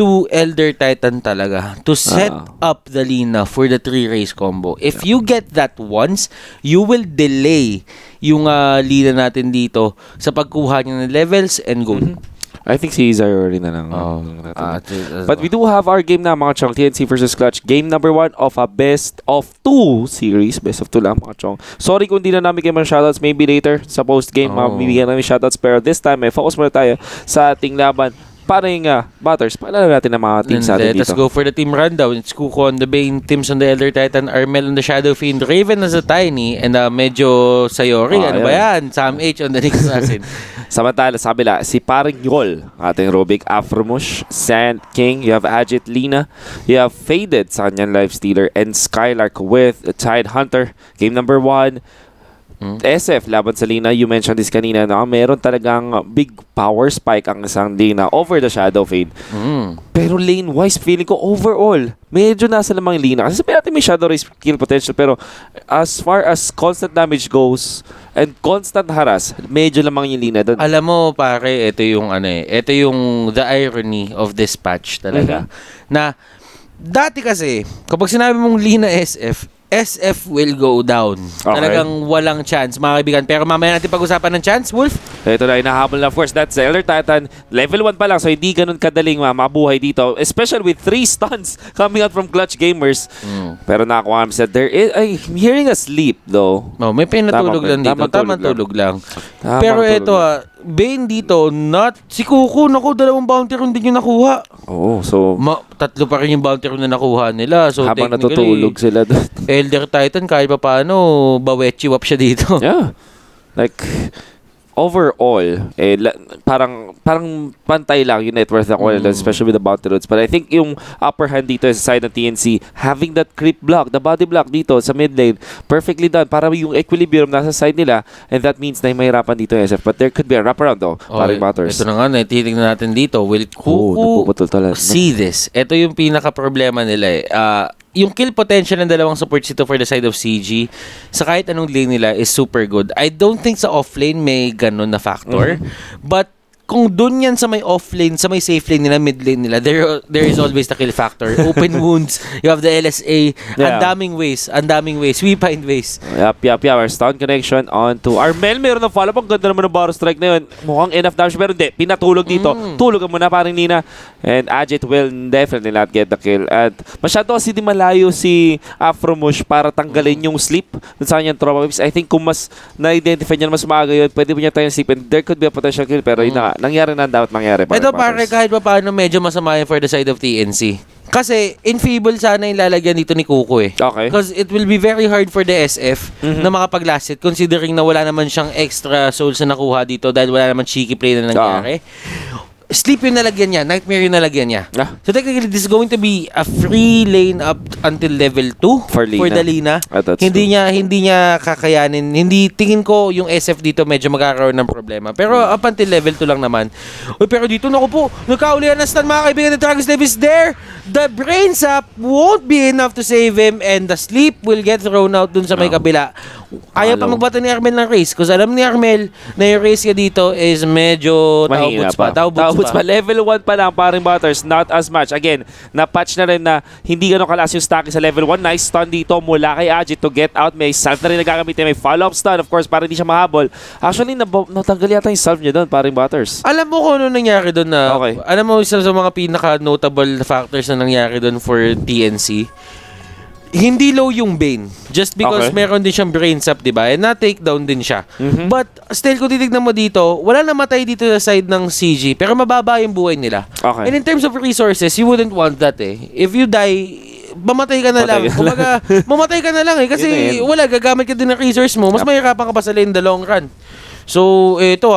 to Elder Titan talaga to set up the Lina for the 3 race combo. If you get that once, you will delay yung Lina natin dito sa pagkuha niya ng levels and gold. I think si Zarori na lang. But we do have our game na mga chong. TNC versus Clutch. Game number 1 of a best of 2 series. Best of 2 lang mga chong. Sorry kung di na namin kayo mga shoutouts. Maybe later sa post-game mabibigyan namin shoutouts. Pero this time, focus muna tayo sa ating laban. Parang Butters, paalala natin ang mga teams natin dito. Let's go for the team rundown. It's Kuko on the Bane, Tims on the Elder Titan, Armel on the Shadow Fiend, Raven on the Tiny, and medyo Sayori. Ano ba yan? Sam H on the Nick Assassin. Samantala, sa kabila, si Parang Yol, ating Rubik, Afromush, Sand King, you have Ajit Lina, you have Faded sa kanyang Lifestealer, and Skylark with Tide Hunter. Game number 1, SF laban sa Lina. You mentioned this kanina na meron talagang big power spike ang isang Lina over the Shadow Fade. Pero lane-wise, feeling ko overall, medyo nasa lamang Lina. Kasi sabihin natin may Shadow Race kill potential, pero as far as constant damage goes and constant harass, medyo lamang yung Lina doon. Alam mo pare, ito yung ito yung the irony of this patch talaga. Na dati kasi, kapag sinabi mong Lina SF will go down. Okay. Talagang walang chance, mga kaibigan. Pero mamaya natin pag-usapan ng chance, Wolf. Ito na, inahabol na. Of course, that's the Elder Titan. Level 1 pa lang, so hindi ganun kadaling mabuhay dito. Especially with 3 stuns coming out from Clutch Gamers. Pero nakakuha kami sa I'm hearing a sleep, though. May pinatulog lang dito. Tamang tulog lang. Pero ito, Bane dito, si Kuko, naku, 2 bounty rune din yung nakuha. So 3 pa rin yung bounty rune na nakuha nila. So habang natutulog sila doon. Elder Titan, kahit pa paano, bawechi-wap siya dito. Yeah. Like, overall, parang pantay lang yung net worth ng Oil, especially with the bounty roads. But I think yung upper hand dito sa side ng TNC, having that creep block, the body block dito sa mid lane, perfectly done. Para yung equilibrium nasa side nila, and that means na mahirapan dito yung SF. But there could be a wraparound though, paring Butters. Ito na nga, titignan natin dito. Will Kuko see this? Ito yung pinaka-problema nila yung kill potential ng dalawang supports dito for the side of CG sa kahit anong lane nila is super good. I don't think sa offlane may ganun na factor. But kung dun yan sa may offlane, sa may safe lane nila, mid lane nila, there is always the kill factor. Open wounds, you have the LSA, ang daming ways. We find ways. Yup. Our stun connection on to Armel. Meron ng follow-up. Ang ganda naman ng Baro Strike na yun. Mukhang enough damage. Pero hindi, pinatulog dito. Tulog mo na parang Nina. And Ajit will definitely not get the kill. At masyado kasi di malayo si Afromush para tanggalin yung sleep dun sa kanyang trauma. I think kung mas na-identify niya mas maaga yun, pwede mo niya tayong sleep and there could be a potential kill. Pero yun na, nangyari na dapat mangyari. Ito pare, kahit pa paano medyo masama yun for the side of TNC. Kasi infeeble sana yung lalagyan dito ni Kuko Okay. Because it will be very hard for the SF na makapag-last hit considering na wala naman siyang extra souls na nakuha dito dahil wala naman cheeky play na nangyari. Sleep yung nalagyan niya, Nightmare yung nalagyan niya. So technically, this is going to be a free lane up until level 2 for the Lina. Hindi niya kakayanin. Tingin ko yung SF dito medyo magkakaroon ng problema. Pero up until level 2 lang naman. Pero dito, naku po, nagkaulihan na stun mga kaibigan. The Dragon's Life is there. The brain sap won't be enough to save him and the sleep will get thrown out dun sa may kabila. Ayaw pa magbata ni Armel ng race kasi alam ni Armel na yung race ka dito is medyo taubuts pa. Level 1 pa lang, paring Butters, not as much. Again, na-patch na rin na hindi ganun kalas yung stacking sa level 1. Nice stun dito mula kay Ajit to get out. May salve na rin nagagamit. May follow-up stun, of course, para hindi siya mahabol. Actually, natanggal yata yung salve niya doon, paring Butters. Alam mo kung ano nangyari doon na, alam mo isa sa mga pinaka-notable factors na nangyari doon for TNC? Hindi low yung Bane. Just because meron din siyang brain sap, diba? And na-takedown din siya. But still, kung titignan mo dito, wala namatay dito sa side ng CG, pero mababa yung buhay nila. And in terms of resources, you wouldn't want that If you die, mamatay ka na lang. Kumbaga, mamatay ka na lang Kasi wala, gagamit ka din ng resource mo. Mas mahirapan ka pa sa lane in the long run. So, ito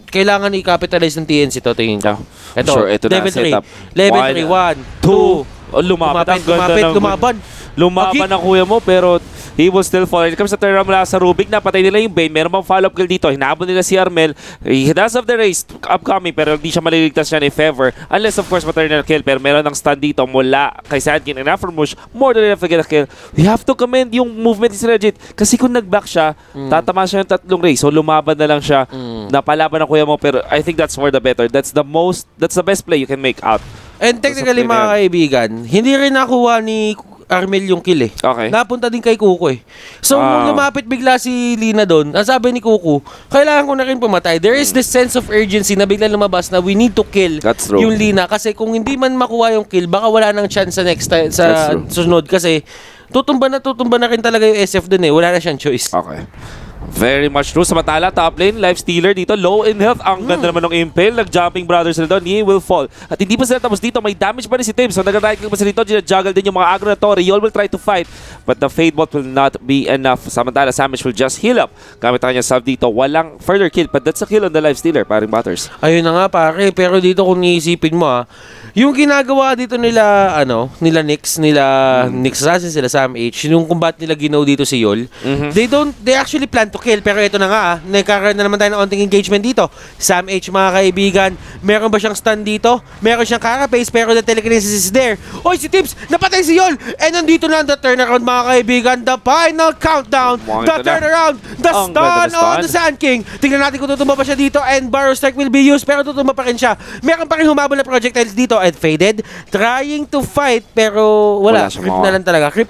kailangan i-capitalize ng TNC to, tingin ko. Ito, level 3. Level 3, 1, 2. Lumaban. Lumaban ang kuya mo, pero he will still fall. It comes sa turn mula sa Rubik, napatay nila yung Bane. Meron bang follow-up kill dito? Hinabon nila si Armel. He does have the race upcoming, pero hindi siya maliligtas yan if ever. Unless, of course, maternal kill. Pero meron ng stun dito mula kay Sandkin and Afromush. More than enough to get a kill. We have to commend yung movement is legit. Kasi kung nag-back siya, tatama siya yung 3 race. So, lumaban na lang siya. Napalaban ang kuya mo, pero I think that's for the better. That's the best play you can make out And technically, mga kaibigan, hindi rin nakuha ni Armel yung kill eh. Okay. Napunta din kay Kuko eh. So, nung lumapit bigla si Lina doon, ang sabi ni Kuko, kailangan ko na rin pumatay. There is this sense of urgency na bigla lumabas na we need to kill yung Lina. Kasi kung hindi man makuha yung kill, baka wala nang chance sa next time, sa susunod. Kasi tutumba na rin talaga yung SF doon eh. Wala na siyang choice. Okay. Very much true. Samantala, top lane, life stealer dito, low in health. Ang ganda naman ng impale. Nag-jumping brothers na doon. He will fall. At hindi pa sila tapos dito. May damage pa rin si Tim. So nag-right click pa sila dito. Gina-juggle din yung mga aggro na to. Riol will try to fight. But the Fade Bolt will not be enough. Samantala, Samish will just heal up. Gamit ang kanyang salve dito. Walang further kill. But that's a kill on the life stealer, paring Butters. Ayun na nga pare. Pero dito kung niisipin mo yung ginagawa dito nila, nila Nyx, Nyx Assassin, sila Sam H, yung combat nila ginaw dito si Yol, they actually plan to kill. Pero ito na nga, nagkakaroon na naman tayo ng onting engagement dito. Sam H, mga kaibigan, meron ba siyang stun dito? Meron siyang carapace, pero the telekinesis is there. Oy, si Tips, napatay si Yol! And nandito na the turnaround, mga kaibigan, the final countdown, the turnaround, the stun on the Sand King. Tingnan natin kung tutumba pa siya dito, and Barrow Strike will be used, pero tutumba pa rin siya. Meron pa rin humabol na projectiles dito, and Faded, trying to fight, pero wala. Creep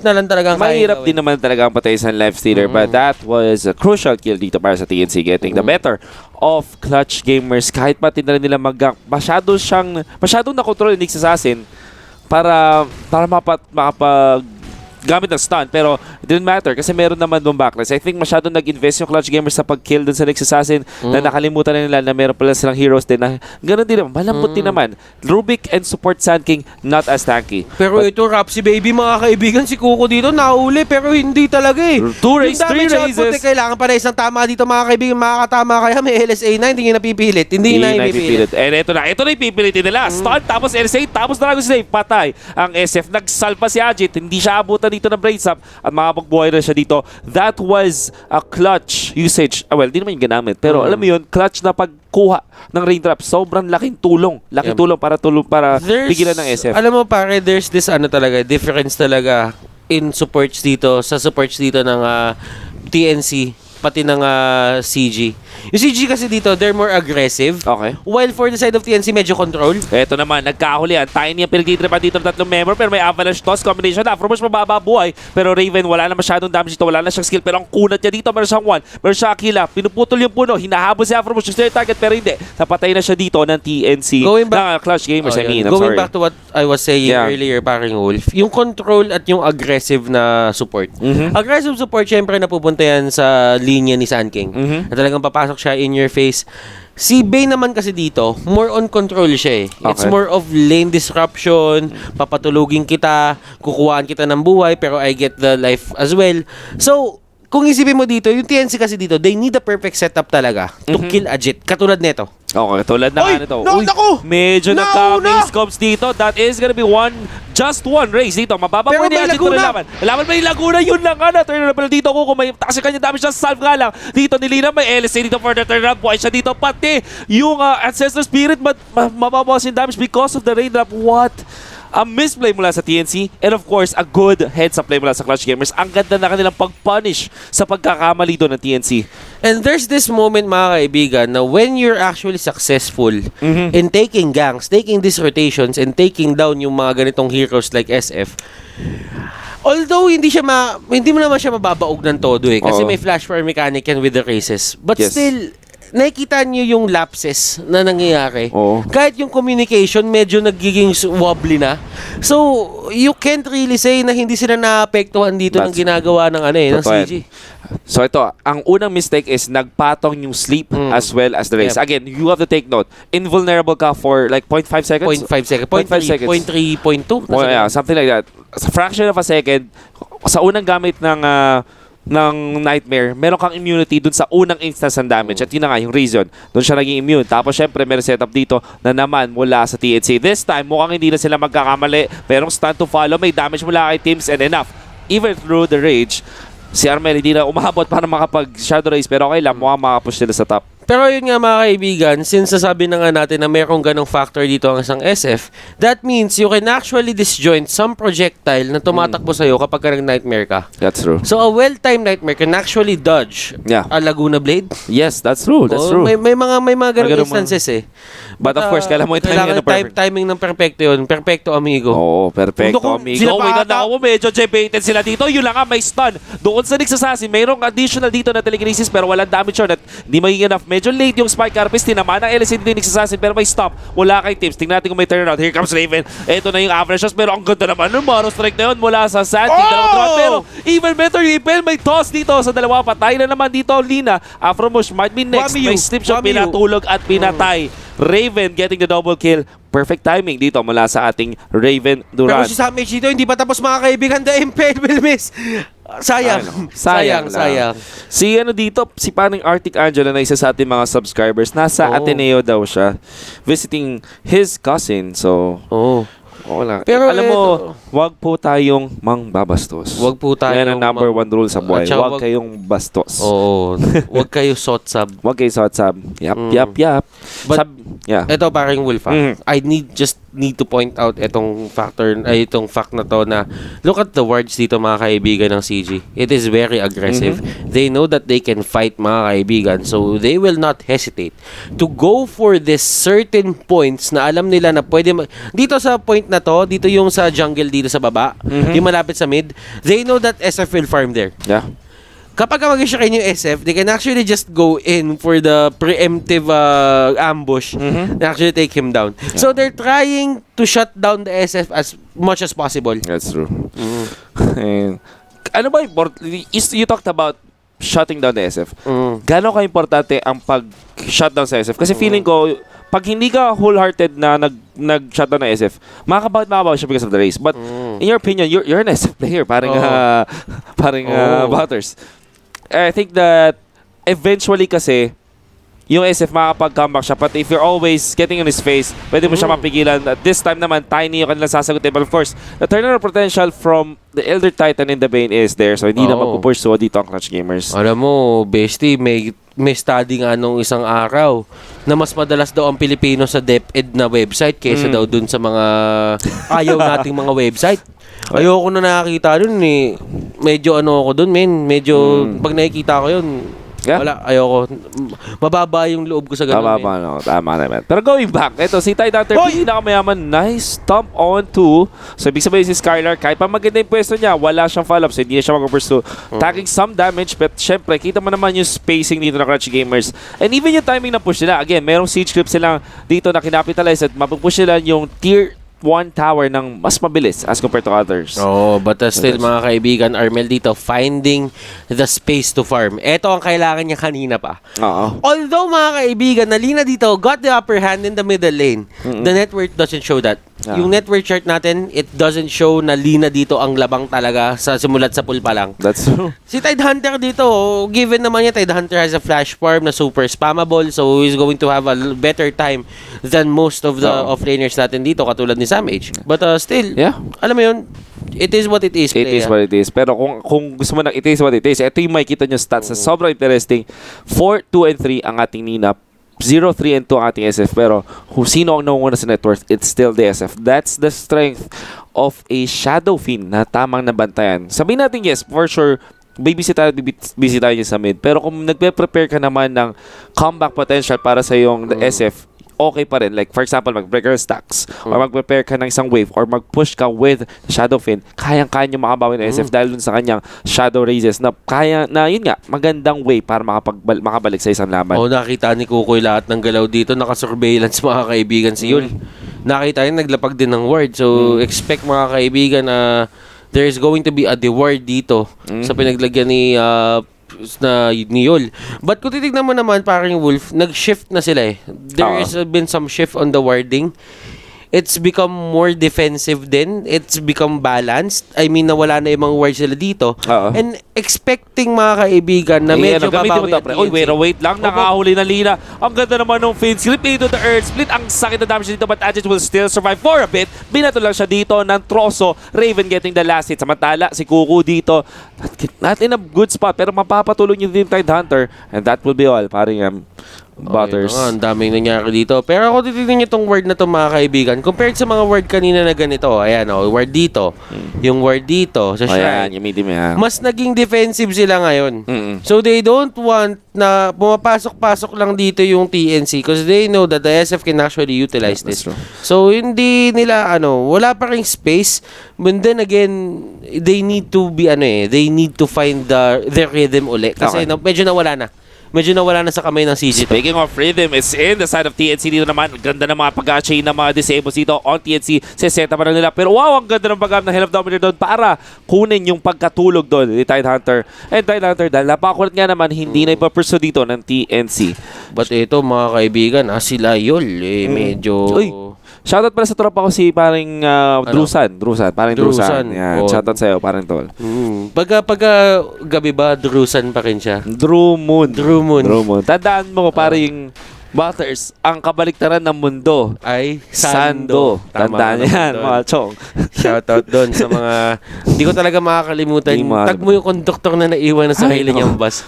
na lang talaga. Mahirap din naman talaga ang patay sa life stealer, but that was a crucial kill dito para sa TNC, getting the better of Clutch Gamers. Kahit pati na rin nila masyadong na-control yung Nyx Assassin para makapag gamit ng stun, pero it didn't matter kasi meron naman doon backlines. I think masyadong nag-invest yung Clutch Gamers sa pag-kill dun sa Nyx Assassin na nakalimutan na nila na meron pala silang heroes din na ganoon din naman, malambot din naman. Rubik and support Sand King, not as tanky. Pero ito, Rapsi Baby, mga kaibigan, si Kuko dito nauli pero hindi talaga eh. 2 raises, 3 raises. Kailangan pa na isang tama dito, mga kaibigan. Makakatama kaya may LSA na, hindi nyo napipilit. Hindi na ipipilit. And ito na ipipilitin nila. Stun, tapos LSA, tapos Dragon Slave, patay. Ang SF, nagsalpa si Ajit, hindi siya abutan dito ng brace up at makapagbuhay na siya dito. That was a clutch usage. Well, di naman yung ginamit. Pero alam mo yun, clutch na pagkuha ng raindrop. Sobrang laking tulong. Tulong para pigilan ng SF. Alam mo pare, there's this talaga, difference talaga in supports dito, sa supports dito ng TNC, pati ng CG. Yung CG kasi dito, they're more aggressive. Okay. While for the side of TNC, medyo control. Ito naman, nagkahulihan. Tiny ang pinagtitripan dito ng tatlong member, pero may avalanche toss combination. Afromush mababa buhay, pero Raven wala na masyadong damage dito. Wala na siyang skill, pero ang kunat niya dito, meron siyang one. Meron siya Aquila, pinuputol yung puno. Hinahabol si Afromush, yung target, pero hindi. Napatay na siya dito ng TNC. Clutch Gamers, Going back to what I was saying earlier, paring Wolf, yung control at yung aggressive na support. Aggressive support, syempre napupunta yan sa linya ni Sand King. Na talagang papasok siya in your face. Si Bane naman kasi dito, more on control siya eh. It's more of lane disruption, papatulugin kita, kukuhaan kita ng buhay, pero I get the life as well. So, kung isipin mo dito, yung TNC kasi dito, they need the perfect setup talaga to kill a Jit. Katulad nito. Okay, tulad na nga nito. Medyo nagka-main scopes dito. That is gonna be just one race dito. Mababa po ni Ajit na laban. Laban pa yung Laguna, yun lang nga na. Turn up dito ko kung may takas kanya damage siya, salve nga lang. Dito ni Lina, may LSA dito for the turn up. Buhay siya dito. Pati yung Ancestor Spirit, but mababawas yung damage because of the raindrop. What? A misplay mula sa TNC and of course, a good heads up play mula sa Clutch Gamers. Ang ganda na kanilang pag-punish sa pagkakamali doon ng TNC. And there's this moment, mga kaibigan, na when you're actually successful in taking ganks, taking these rotations, and taking down yung mga ganitong heroes like SF, although hindi mo naman siya mababaog ng todo eh, kasi may flash fire mechanic yan with the races. But still, nakikita niyo yung lapses na nangyayari. Kahit yung communication medyo nagiging wobbly na. So, you can't really say na hindi sila naapektuhan dito ng ginagawa ng ng CG. So ito, ang unang mistake is nagpatong yung sleep as well as the race. Again, you have to take note. Invulnerable ka for like 0.5 seconds? 0.5 seconds. 0.3, 0.2? Yeah, something like that. Sa fraction of a second, sa unang gamit ng Nightmare, meron kang immunity dun sa unang instance ng damage. At yun na nga, yung reason. Dun siya naging immune. Tapos syempre, meron setup dito na naman mula sa TNC. This time, mukhang hindi na sila magkakamali. Merong stun to follow. May damage mula kay Teams and enough. Even through the rage, si Armel hindi na umabot para makapag-shadow race. Pero okay lang, mukhang makapush sila sa top. Pero yun nga mga kaibigan, since sasabi na nga natin na mayroong ganong factor dito ang isang SF, that means you can actually disjoint some projectile na tumatakbo sa'yo kapag ka nag-nightmare ka. That's true. So a well-timed nightmare can actually dodge a Laguna Blade. Yes, that's true. That's true. May mga ganong instances eh. But of course, kailangan mo yung timing na perfect. Timing ng perfecto yun. Perfecto, amigo. Oo, perfecto, amigo. Wait na ako, medyo J-baited sila dito. Yun lang nga, may stun. Doon sa Nyx Assassin, mayroong additional dito na telekinesis pero walang damage yun at hindi magiging enough. Medyo late yung Spike Harvest. Tinamaan ng LSC dito yung Nyx Assassin pero may stop. Wala kay Tips. Tingnan natin kung may turnaround. Here comes Raven. Ito na yung average shots pero ang ganda naman ng Maro Strike na yun mula sa Sandy. Pero even better yung Ipel. May toss dito sa dalawa. Patay na naman dito ang Lina. Afromush might be next. May slip shot. Pinatulog at pinatay. Raven getting the double kill. Perfect timing dito mula sa ating Raven Duran. Pero si Samage dito, hindi pa tapos mga kaibigan. The Impel will miss. Sayang. Sayang. Si dito, si paring Arctic Angela na isa sa ating mga subscribers, nasa Ateneo daw siya, visiting his cousin. So, wala. Pero alam mo, wag po tayong mangbabastos. Wag po tayong yan ang number one rule sa buhay. Wag kayong bastos. Oo. Wag kayo sotsab. Wag kayo sotsab. Yap. But, ito parang Wolf. I just need to point out itong fact na to na look at the words dito mga kaibigan ng CG. It is very aggressive. They know that they can fight mga kaibigan, so they will not hesitate to go for this certain points na alam nila na pwede dito sa point na to, dito yung sa jungle dito sa baba, yung malapit sa mid, they know that SF will farm there. Yeah. Kapag mag-shine yung SF, they can actually just go in for the preemptive ambush and actually take him down. Yeah. So they're trying to shut down the SF as much as possible. That's true. And ano ba you talked about shutting down the SF. Gano'n ka-importante ang pag-shutdown sa SF? Kasi feeling ko, pag hindi ka wholehearted na nag-shutdown ng SF, makabaw siya because of the race. But in your opinion, you're an SF player. Parang Butters. I think that eventually kasi, yung SF makapag-comeback siya. But if you're always getting in his face, pwede mo siya mapigilan. At this time naman, Tiny yung kanilang sasagutin. But of course, the turnaround potential from the Elder Titan in the Bane is there. So hindi na magpupursue dito ang Clutch Gamers. Alam mo, bestie, may study nga nung isang araw na mas madalas daw ang Pilipino sa DepEd na website kaysa daw dun sa mga ayaw nating mga website. Ayoko na nakakita dun eh. Medyo ako dun, men. Medyo pag nakikita ko yun, wala, ayoko. Mababa yung loob ko sa ganun. Tama naman. Pero going back, ito si Tide Hunter, pinakamayaman, nice stomp on 2. So ibig sabihin si Skylar, kahit pa maganda yung pwesto niya, wala siyang follow-up, so hindi na siya mag-pursue. Taking some damage, but syempre, kita mo naman yung spacing dito ng Clutch Gamers. And even yung timing na push nila, again, merong siege clip silang dito na kinapitalize at mapupush nila yung tier 1 tower ng mas mabilis as compared to others. But still mga kaibigan, Armel dito finding the space to farm. Ito ang kailangan niya kanina pa. Although mga kaibigan, Lina dito got the upper hand in the middle lane. The network doesn't show that. Yung network chart natin, it doesn't show na Lina dito ang labang talaga sa simulat sa pool pa lang. That's true. Si Tide Hunter dito, given naman niya, Tide Hunter has a flash farm na super spammable, so he's going to have a better time than most of the offlaners natin dito, katulad ni Samage. But still, alam mo yun, it is what it is. It is what it is. Pero kung gusto mo na it is what it is, ito yung makikita nyo stats na sobrang interesting. 4, 2, and 3 ang ating Nina. 0, 3, and 2 ang ating SF. Pero kung sino ang nangunguna sa net worth, it's still the SF. That's the strength of a Shadow Fiend na tamang nabantayan. Sabihin natin yes, for sure, busy tayo niya sa mid. Pero kung nagpe-prepare ka naman ng comeback potential para sa yung SF, okay pa rin. Like, for example, mag-break your stacks or mag-prepare ka ng isang wave or mag-push ka with Shadow Fiend, kayang-kaya nyo makabawi ng SF dahil dun sa kanyang Shadow Raises na kaya na, yun nga, magandang way para makabalik sa isang laban. Nakita ni Kukoy lahat ng galaw dito. Naka-surveillance mga kaibigan si Yul. Nakita niya, naglapag din ng ward. So, expect mga kaibigan na there is going to be a reward dito sa pinaglagyan ni Yul. But kung titignan mo naman parang Wolf, nag-shift na sila eh. There has been some shift on the warding. It's become more defensive din. It's become balanced. I mean, nawala na yung mga wards sila dito. And expecting mga kaibigan na medyo babawi at TNC. Wait lang. Nakahuli na Lina. Ang ganda naman ng Fiend. Slip into the earth. Split. Ang sakit na damage dito. But Agit will still survive for a bit. Binato lang siya dito ng troso. Raven getting the last hit. Samantala, si Kuku dito. Not in a good spot. Pero mapapatuloy niyo din Tide Hunter. And that will be all. Parang Butters. Ang daming nangyari dito. Pero ako titignan niyo itong word na to mga kaibigan. Compared sa mga word kanina na ganito, ayan word dito. Yung word dito sa shrine. Yung medium yan. Mas naging defensive sila ngayon. So they don't want na pumapasok-pasok lang dito yung TNC because they know that the SF can actually utilize this. So hindi nila wala pa ring space. But then again, they need to be they need to find their rhythm uli kasi medyo nawala na sa kamay ng CG. Speaking of rhythm, it's in the side of TNC dito naman. Ganda ng mga pag-chain ng mga disables dito on TNC. Seseta pa na nila. Pero wow, ang ganda ng pag-up ng Hell of Dominator doon para kunin yung pagkatulog doon ni Tidehunter. And Tidehunter, dahil napakulat nga naman, hindi na ipapursue dito ng TNC. But ito mga kaibigan, sila Yol, medyo... Uy, shoutout pala sa tropa ko si paring Drusan. Yan, shoutout sa'yo, paring tol. Pagka gabi ba, Drusan pa rin siya? Drew Moon. Tandaan mo, Ah. paring Butters, ang kabaliktaran ng mundo ay Sando. Tandaan yan, mga chong. Shoutout doon sa mga... Hindi ko talaga makakalimutan. Tag mo yung konduktor na naiwan na sa hilo niyang bus.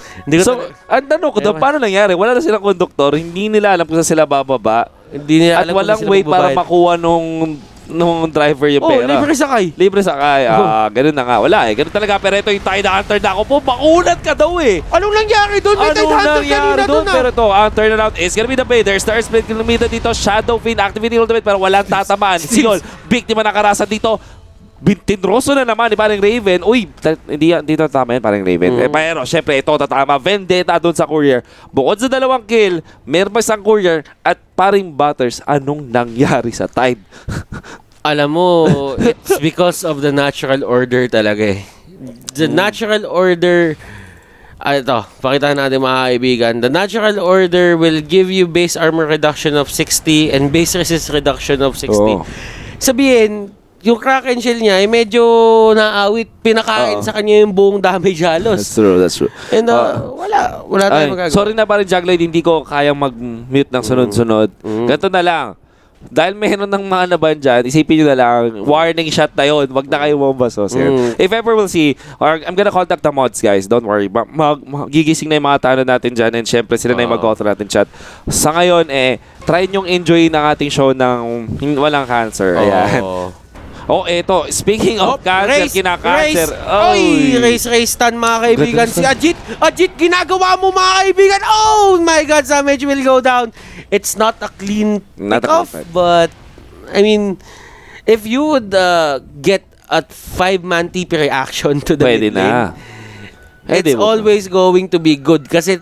Ang tanong ko doon, paano nangyari? Wala na silang konduktor, hindi nila alam kung saan sila bababa. Hindi nila alam kung walang way para makuha nung driver yung pera. Libre sakay. Ganun na nga. Wala Ganun talaga. Pero ito yung Tidehunter na ako po. Makulat ka daw Anong nangyari doon? May Tidehunter kanina doon Pero ito, ang turnaround is gonna be the Baders. Star Split kilometer dito. Shadow Fiend activating ultimate pero walang tatamaan. Sigol, biktima na karasa dito. Tinroso na naman ni parang Raven. Uy, hindi dito tama yan parang Raven. Pero syempre ito tatama. Vendetta doon sa courier. Bukod sa 2 kill, meron pa isang courier at paring Butters. Anong nangyari sa Tide? Alam mo, it's because of the natural order talaga The natural order... ito, pakita natin mga kaibigan. The natural order will give you base armor reduction of 60 and base resist reduction of 60. Sabihin, yung Kraken Shell niya ay medyo naawit, pinakain sa kanya yung buong damage halos. That's true. And wala tayong magagawa. Sorry na parang Jugloid, hindi ko kayang mag-mute ng sunod-sunod. Ganito na lang. Dahil meron ng mga naban dyan, isipin nyo na lang, warning shot na yun, wag na kayo mabasos. If ever we'll see, or I'm gonna contact the mods guys, don't worry. Gigising na yung mga tano natin dyan and syempre sila na yung mag-author natin chat. Sa ngayon, try nyong enjoy ng ating show ng walang cancer. Ayan. Eto. Speaking of cancer, kina-cancer. Race, tan mga kaibigan. Si Ajit, ginagawa mo mga kaibigan. Oh my God, damage will go down. It's not a clean pick-off, but I mean, if you would get a 5-man TP reaction to the mid lane, it's always going to be good kasi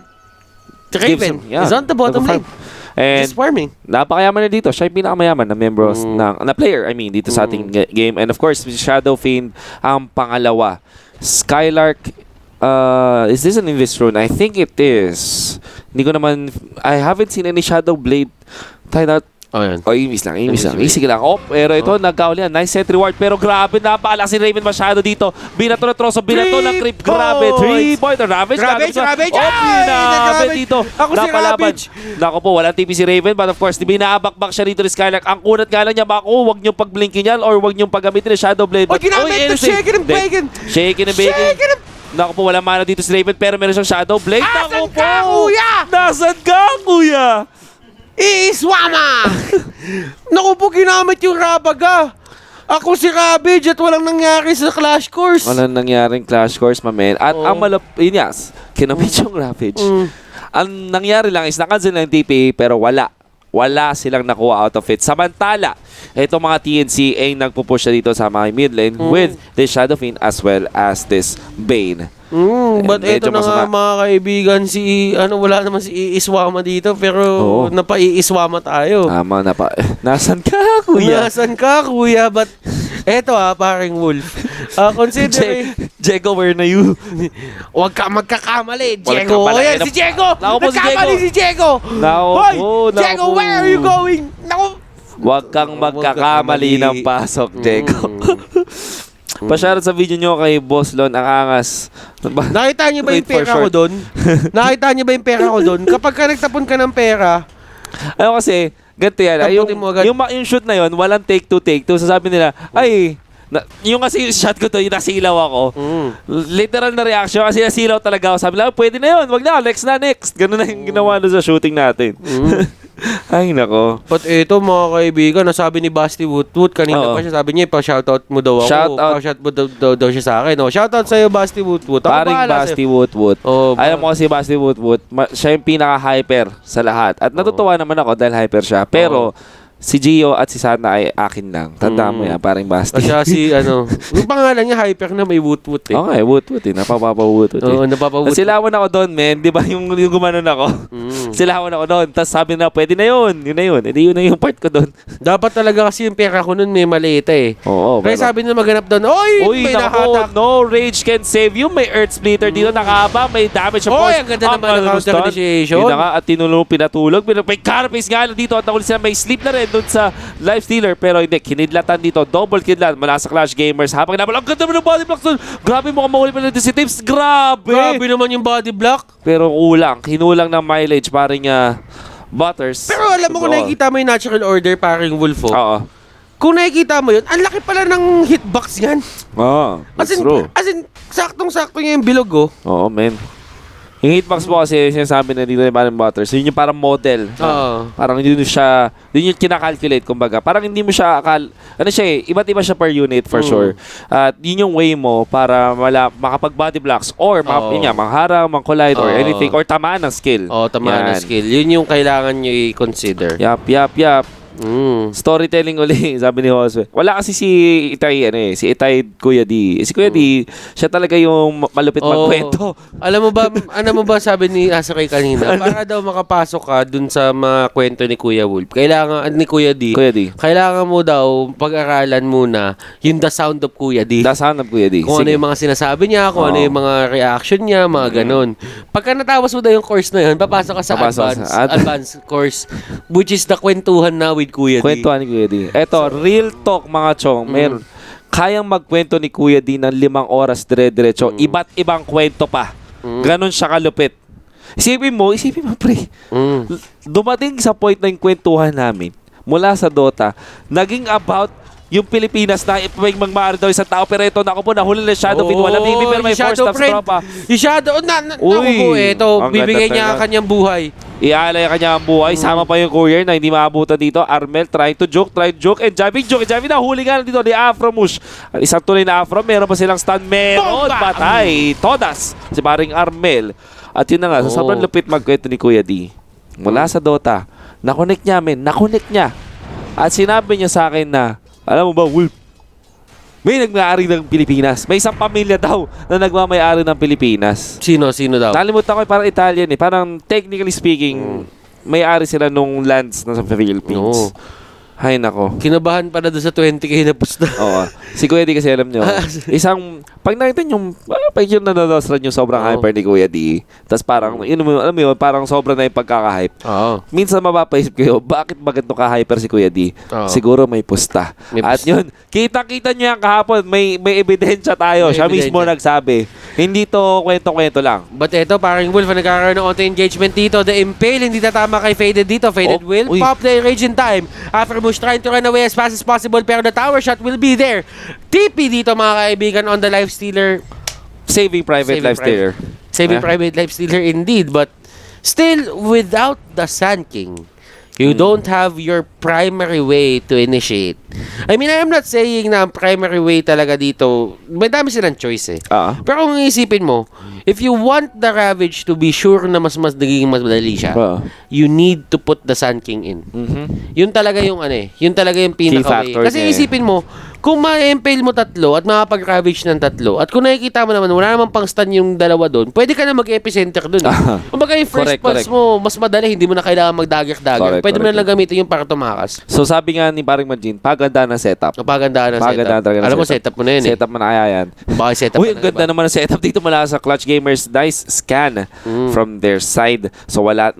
Raven is on the bottom lane. And just farming. Napakayaman na dito. Siya yung pinakamayaman na members na player, dito sa ating game. And of course, Shadow Fiend ang pangalawa. Skylark, is this an Invis rune? I think it is. Hindi ko naman, I haven't seen any Shadow Blade. Imis lang. Easy lang. Pero ito, nagkaulian. Nice set reward. Pero grabe, napaalak si Raven masyado dito. Binato na troso, binato ng creep. Grabe, 3-point. Ravage. Grabe dito. Ako si Ravage. Nako po, walang TP si Raven. But of course, binaabakbak siya dito ni Skylark. Ang kunat nga lang niya, huwag niyong pagblinkin yan or huwag niyong paggamitin ni Shadow Blade. Ginamit na shaking and bacon. Shaking and bacon. Naku po, wala mana dito si Raven pero meron siyang Shadow Blade. Nasaan ka, kuya? Nasaan ka, kuya? Iiswama! Naku po, ginamit yung Rabaga. Ako si Ravage at walang nangyari sa Clash Course. Walang nangyaring Clash Course, mamen. At ang kinamit yung Ravage. Ang nangyari lang is nakancel lang yung TP pero wala silang nakuha out of it. Samantala, itong mga TNC ay nagpupush na dito sa mga mid lane with the Shadow Fiend as well as this Bane. But ito na nga mga kaibigan, wala naman si Iiswama dito pero napaiiswama tayo. Tama na pa. Nasan ka, kuya? But eto paring Wolf. Consider Jego, where na you? Huwag ka magkakamali, Jego. Ayan, si Jego! Nagkamali si Jego! Hoy! Jego, where are you going? Huwag kang magkakamali ng pasok, Jego. Pa-shoutout sa video nyo kay Boss Lon, ang angas. Nakita niyo ba yung pera ko doon? Nakita niyo ba yung pera ko doon? Kapag ka nagtapon ka ng pera, kasi, ganito yan. Yung shoot na yon walang take two. Sasabi nila, Yung kasi shot ko to, yung nasilaw ako. Literal na reaction kasi nasilaw talaga ako. Sabi lang, pwede na yun, wag na, next. Ganun na yung ginawa doon sa shooting natin. Ay, nako. But ito mga kaibigan, nasabi ni Basti Wootwoot kanina pa siya, sabi niya, pa-shoutout mo daw ako. Pa-shout mo daw siya sa akin. Shoutout sa'yo, Basti Wootwoot. Paring Basti Wootwoot. Alam mo kasi Basti Wootwoot, siya yung pinaka-hyper sa lahat. At natutuwa naman ako dahil hyper siya. Pero, si Gio at si Sana ay akin lang. Tandaan mo yan, paring Basti. Kasi yung pangalan niya, hyper na may Wootwoot eh. Okay, Wootwoot eh. Napapapa-Wootwoot eh. Oo, napapa-Wootwoot. Silawan ako doon, men. Di ba yung gumanon ako? Silawan ako doon. Tapos sabi na, pwede na yun. Yun na yun. Hindi yun na yung part ko doon. Dapat talaga kasi yung pera ko nun may maliit eh. Oo. Kaya sabi na maganap doon, Uy, may naku, nakatak. no rage can save you. May Earth Splitter dito nakahaba. May damage of course. Ang ganda naman ng counter initiation. Yun na nga, at pinatulog. May carapace nga lang dito at nakulit sila. May sleep na rin doon sa life stealer. Pero hindi, kinidlatan dito. Double kidlat mula sa Clash Gamers. Habang nabal, ang ganda mo ng body block doon. Grabe mo mahuli pa natin si Tips. Grabe naman yung body block. Pero kinulang ng mileage paring Butters. Pero alam mo kung nakikita mo yung natural order paring Wolfo. Oo. Kung nakikita mo yun, ang laki pala ng hitbox yan. That's true. As in, saktong-sakto niya yung bilog Oo, men. Yung hitbox mo kasi sinasabi na dito ni Baron Butters, yun yung parang model. Parang yun yung kinakalculate, kumbaga. Parang hindi mo siya iba't iba siya per unit for sure. At yun yung way mo para makapag-body blocks or mangharang, mang-collide or anything, or tamaan ng skill. Tamaan ng skill. Yun yung kailangan nyo i-consider. Yup. Storytelling uli, sabi ni Jose. Wala kasi si Itay Kuya D. Si Kuya D, siya talaga yung malupit magkwento. Alam mo ba sabi ni Asakay kanina, para daw makapasok ka dun sa mga kwento ni Kuya Wolf, ni Kuya D, kailangan mo daw pag-aralan muna yung The Sound of Kuya D. The Sound of Kuya D. Kung ano yung mga sinasabi niya, kung ano yung mga reaction niya, mga ganun. Pagka natawas mo daw yung course na yun, papasok ka sa advanced course, which is the kwentuhan na with Kuya D. Kwentuhan ni Kuya D. Eto, real talk mga chong. Meron. Kayang magkwento ni Kuya D ng 5 oras dire-diretso. Iba't ibang kwento pa. Ganon siya kalupit. Isipin mo pre. Dumating sa point na yung kwentuhan namin mula sa Dota, naging about yung Pilipinas na magmamahal daw isang tao, pero ito, naku po, nahuli na Shadow Pit. Wala bibi, pero may force stops tropa. Yung Shadow, ito, bibigay niya ang kanyang buhay. Iaalay ang kanyang buhay. Sama pa yung courier na hindi maabutan dito. Armel, try to joke, and Javi na huli nga dito ni Afromush. Isang tunay na Afro, meron pa silang stun. Meron, patay. Todas, si paring Armel. At yun na nga, so sobrang lupit magkwento ni Kuya D. Mula sa Dota, nakonect niya. At sinabi niya sa akin na, alam mo ba, Wolf, may nagmamayari ng Pilipinas. May isang pamilya daw na nagmamayari ng Pilipinas. Sino daw? Nalimutan ko, parang Italian eh. Parang technically speaking, may-ari sila nung lands na sa Philippines. Hay nako. Kinabahan pa na doon sa 20K na post na. Oo. Si Kuya D kasi alam nyo, pag nakita nyo, pag yung nanodosran yung sobrang hyper ni Kuya D, tapos parang, alam mo yun, parang sobrang na yung pagkaka-hype. Minsan mapapaisip kayo, bakit ba ganito ka-hyper si Kuya D? Siguro may pusta. At yun, kita-kita nyo yan kahapon, may ebidensya tayo. Siya mismo nagsabi. Hindi to kwento-kwento lang. But eto, parang Wolf, nagkakaroon ng auto-engagement dito. The Impale, hindi tatama kay Faded dito. Faded will pop the rage in time. Afromush trying to run away as fast as possible, pero the tower shot will be there. TP dito mga kaibigan on the life stealer. Saving private life stealer. Saving private life stealer indeed, but still without the Sand King. You don't have your primary way to initiate. I mean, I'm not saying na ang primary way talaga dito, may dami silang choice eh. Pero kung isipin mo, if you want the Ravage to be sure na mas nagiging mas madali siya, you need to put the Sand King in. Yun talaga yung yun talaga yung pinaka-way. Kasi isipin mo, kung ma-impale mo 3 at makapag-ravage ng 3, at kung nakikita mo naman, wala naman pang stun yung dalawa doon, pwede ka na mag-epicenter doon. Kumbaga yung first pulse mo, mas madali, hindi mo na kailangan mag-dagger-dagger. Pwede mo na lang gamitin yung para tumakas. So sabi nga ni Paring Majin, paganda ng setup. Paganda ng setup. Alam mo, setup mo na yun eh. Setup mo na kaya yan. Baka setup ang ganda naman ng setup dito mula sa Clutch Gamers. Nice scan from their side. So wala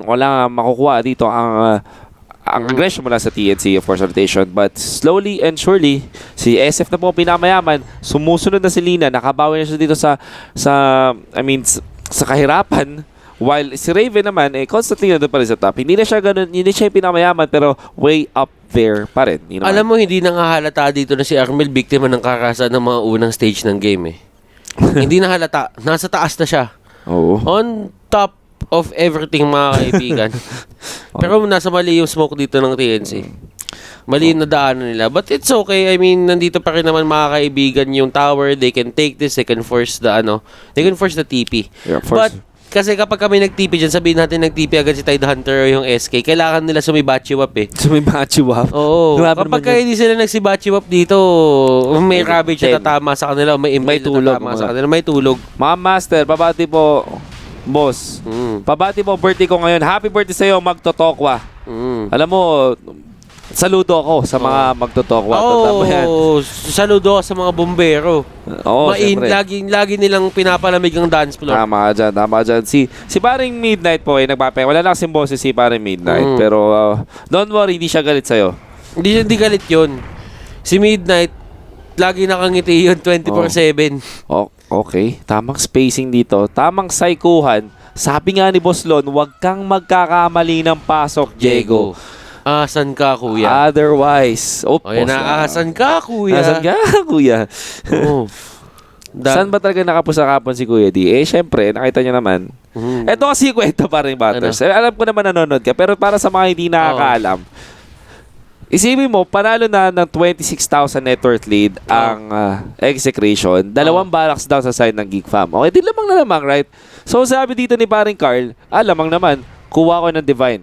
makukuha dito ang aggression mula sa TNC, of course, rotation. But slowly and surely, si SF na po pinamayaman, sumusunod na si Lina, nakabawi na siya dito sa kahirapan. While si Raven naman, constantly nandun pa rin sa top. Hindi na siya ganun, hindi siya yung pinakamayaman, pero way up there pa rin. You know? Alam mo, hindi nangahalata dito na si Armel biktima ng karasan ng mga unang stage ng game eh. Hindi na halata. Nasa taas na siya. Oo. On top of everything, mga kaibigan. Pero nasa mali yung smoke dito ng TNC. Mali yung nadaanan nila. But it's okay. I mean, nandito pa rin naman, mga kaibigan, yung tower. They can take this. They can force the TP. Yeah, But kasi kapag kami nag-TP dyan, sabihin natin nag-TP agad si Tidehunter o yung SK, kailangan nila sumibachiwap eh. Sumibachiwap? Oo. Kapag hindi sila nagsibachiwap dito, may ravage na tatama sa kanila, may tulog na tatama sa kanila, may tulog. Mga master, babati po, boss. Pabati po, birthday ko ngayon. Happy birthday sa'yo, magtotokwa. Alam mo, saludo ako sa mga magtotokwa. Saludo sa mga bombero. Lagi nilang pinapalamig ang dance floor. Tama dyan. Si paring Midnight po nagpapahinga. Wala lang kasing boses si paring Midnight. Pero don't worry, hindi siya galit sa'yo. Hindi galit yun. Si Midnight, lagi nakangiti yun 24/7. Okay. Tamang spacing dito. Tamang saikuhan. Sabi nga ni Boss Lon, huwag kang magkakamali ng pasok, Diego. Asan ka, kuya? Otherwise. Asan ka, kuya? Asan ka, kuya? Saan ba talaga nakapusakapon si Kuya D? Siyempre, nakita niyo naman. Ito kasi kwento pa rin, Butters. Alam ko naman nanonood ka, pero para sa mga hindi nakakaalam, isipin mo, panalo na ng 26,000 net worth lead ang execration. 2 barracks down sa side ng Geek Fam. Okay, di lamang na lamang, right? So, sabi dito ni paring Carl, lamang naman, kuha ko ng Divine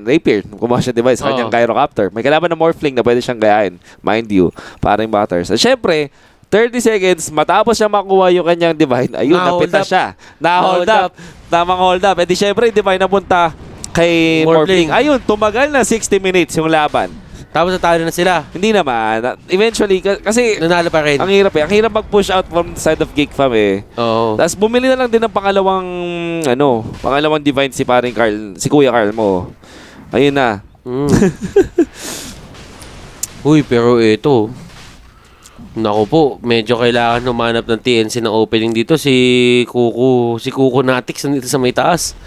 Rapier. Kumuha siya Divine sa kanyang Gyrocopter. May kalaban na Morphling na pwede siyang gayahin. Mind you, paring Butters. At syempre, 30 seconds, matapos siya makuha yung kanyang Divine, ayun, napita siya. Na-hold up. Tamang hold up. E di syempre, Divine napunta kay Morphling. Ayun, tumagal na 60 minutes yung laban. Tapos natalo na sila. Hindi naman. Eventually, kasi nanalo pa rin. Ang hirap Ang hirap mag-push out from the side of Geek Fam eh. Oo. Tapos bumili na lang din ng pangalawang Divine si paring Carl, si Kuya Carl mo. Ayun na. Uy, pero ito. Naku po, medyo kailangan humanap ng TNC ng opening dito. Si Kuko Natix nandito sa may taas.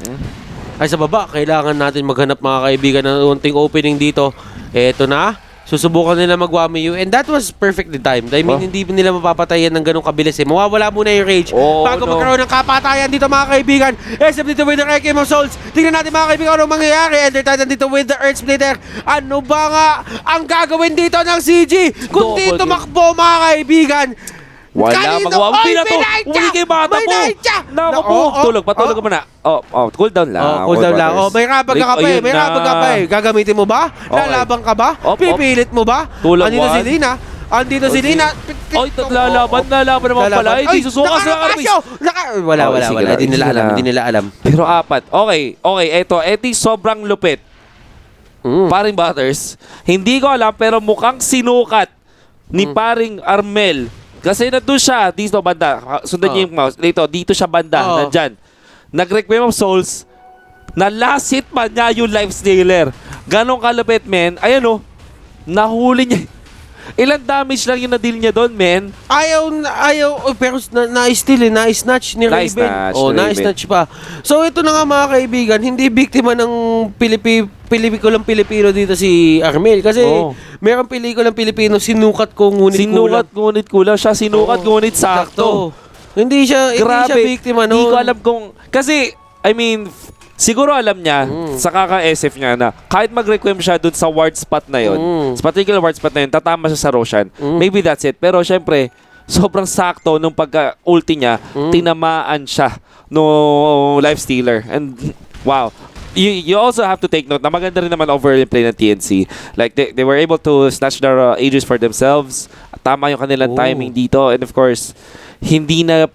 Ay, sa baba, kailangan natin maghanap, mga kaibigan, ng unting opening dito. Eto na, susubukan nila mag-Wami U. And that was perfectly timed. I mean, hindi nila mapapatayan ng ganong kabilis eh. Mawawala muna yung rage bago magkaroon ng kapatayan dito, mga kaibigan. SM dito with the Requiem of Souls. Tingnan natin, mga kaibigan, anong mangyayari. Ender Titan dito with the Earth Splitter. Ano ba nga ang gagawin dito ng CG? Kundi tumakbo, mga kaibigan. Wala magwawapi na to. Uli kay bata po. Naku po. Patulog ka muna. Cool down lang. Cool down lang. May rabag ka pa eh. May rabag ka pa eh. Gagamitin mo ba? Lalabang ka ba? Pipilit mo ba? Andito si Lina. Lalaban naman pala. Hindi susuka sa armis. Wala. Hindi nila alam. Pero 4. Okay. Ito sobrang lupit. Paring Butters. Hindi ko alam pero mukhang sinukat ni paring Armel. Kasi nandun siya, dito banda. Sundan niyo yung mouse. Dito siya banda. Nandyan. Nag-Requiem of Souls. Na last hit pa niya yung life stealer. Ganon kalupit, men. Ayan nahuli niya. Ilang damage lang yung na-deal niya doon, men. Ayaw. Pero na-steal na-snatch ni Raven. Na-snatch pa. So ito na nga, mga kaibigan, hindi biktima ng pelikulang Pilipino dito si Armel. Kasi merong pelikulang Pilipino, sinukat ko ngunit kulang. Siya sinukat ngunit sakto. Hindi siya biktima. Hindi ko alam kung... Kasi, I mean... Siguro alam niya, sa kaka-SF niya na kahit mag-requiem siya dun sa ward spot na yun, sa particular ward spot na yun, tatama siya sa Roshan. Maybe that's it. Pero syempre, sobrang sakto nung pagka-ulti niya, tinamaan siya no life stealer. And wow. You also have to take note na maganda rin naman overall play ng TNC. Like, they were able to snatch their ages for themselves. Tama yung kanilang timing dito. And of course, hindi na